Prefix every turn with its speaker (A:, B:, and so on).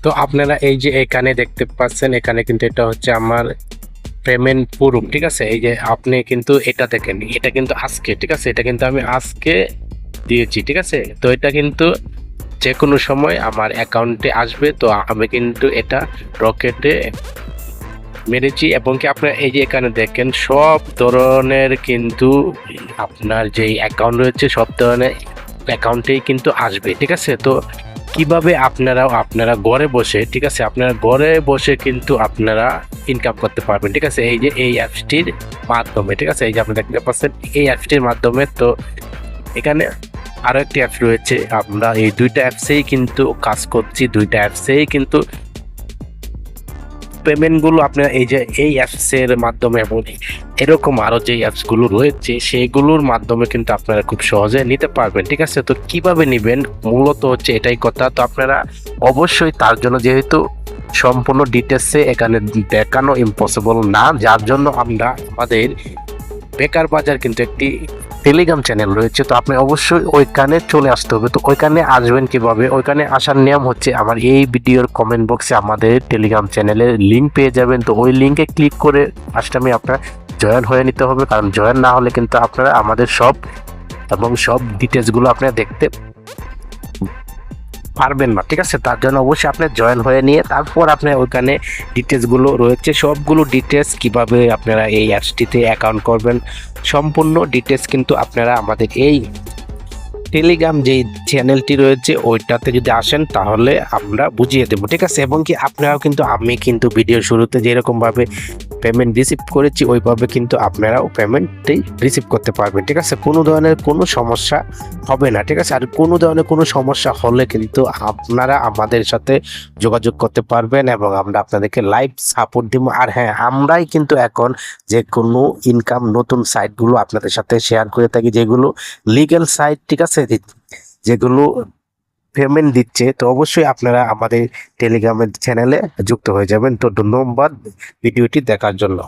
A: তো আপনারা এই যে এখানে দেখতে পাচ্ছেন, এখানে কিন্তু এটা হচ্ছে আমার পেমেন্ট প্রুফ, ঠিক আছে। এই যে আপনি কিন্তু এটা দেখেন, এটা কিন্তু আজকে, ঠিক আছে, এটা কিন্তু আমি আজকে দিয়েছি, ঠিক আছে। তো এটা কিন্তু যে কোনো সময় আমার অ্যাকাউন্টে আসবে। তো আমি কিন্তু এটা রকেটে মেরেছি, এবং কি আপনার এই যে এখানে দেখেন সব ধরনের কিন্তু আপনার যেই অ্যাকাউন্ট রয়েছে সব ধরনের অ্যাকাউন্টেই কিন্তু আসবে, ঠিক আছে। তো কিভাবে আপনারা ঘরে বসে, ঠিক আছে, আপনারা ঘরে বসে কিন্তু আপনারা ইনকাম করতে পারবেন, ঠিক আছে, এই যে এই অ্যাপসটির মাধ্যমে, ঠিক আছে। এই যে আপনি দেখতে পাচ্ছেন এই অ্যাপসটির মাধ্যমে। তো এখানে আরো একটি অ্যাপস রয়েছে, আমরা এই দুইটা অ্যাপসেই কিন্তু কাজ করছি, দুইটা অ্যাপসেই কিন্তু পেমেন্টগুলো আপনার এই যে এই অ্যাপসের মাধ্যমে এবং এরকম আরো যে অ্যাপসগুলো রয়েছে সেগুলোর মাধ্যমে কিন্তু আপনারা খুব সহজে নিতে পারবেন, ঠিক আছে। তো কিভাবে নেবেন মূলত হচ্ছে এটাই কথা। তো আপনারা অবশ্যই তার জন্য, যেহেতু সম্পূর্ণ ডিটেলসে এখানে দেখানো ইম্পসিবল না, যার জন্য আমরা আমাদের বেকার বাজার কিন্তু একটি টেলিগ্রাম চ্যানেল রয়েছে। তো আপনি অবশ্যই ওইখানে চলে আসতে হবে। তো ওইখানে আসবেন কিভাবে? ওইখানে আসার নিয়ম হচ্ছে আমার এই ভিডিওর কমেন্ট বক্সে আমাদের টেলিগ্রাম চ্যানেলের লিঙ্ক পেয়ে যাবেন। তো ওই লিঙ্কে ক্লিক করে ফার্স্ট আমি আপনার জয়েন হয়ে নিতে হবে, কারণ জয়েন না হলে কিন্তু আপনারা আমাদের সব ডিটেলসগুলো আপনারা দেখতে পারবেন না, ঠিক আছে। তার জন্য অবশ্যই আপনি জয়েন হয়ে নিয়ে তারপর আপনার ওইখানে ডিটেলসগুলো রয়েছে, সবগুলো ডিটেলস কিভাবে আপনারা এই অ্যাপসটিতে অ্যাকাউন্ট করবেন সম্পূর্ণ ডিটেলস কিন্তু আপনারা আমাদের এই টেলিগ্রাম যেই চ্যানেলটি রয়েছে ওইটাতে যদি আসেন তাহলে আমরা বুঝিয়ে দেবো, ঠিক আছে। এবং কি আপনারাও কিন্তু, আমি কিন্তু ভিডিওর শুরুতে যেরকমভাবে পেমেন্ট রিসিভ করেছি ওইভাবে কিন্তু আপনারাও পেমেন্টটি রিসিভ করতে পারবেন, ঠিক আছে। কোনো ধরনের কোনো সমস্যা হবে না, ঠিক আছে। আর কোনো ধরনের কোনো সমস্যা হলে কিন্তু আপনারা আমাদের সাথে যোগাযোগ করতে পারবেন এবং আমরা আপনাদেরকে লাইভ সাপোর্ট দিব। আর হ্যাঁ, আমরাই কিন্তু এখন যে কোনো ইনকাম নতুন সাইটগুলো আপনাদের সাথে শেয়ার করে থাকি, যেগুলো লিগ্যাল সাইট, ঠিক আছে, যেগুলো পেমেন্ট দিচ্ছে। তো অবশ্যই আপনারা আমাদের টেলিগ্রামের চ্যানেলে যুক্ত হয়ে যাবেন। তো ধন্যবাদ ভিডিওটি দেখার জন্য।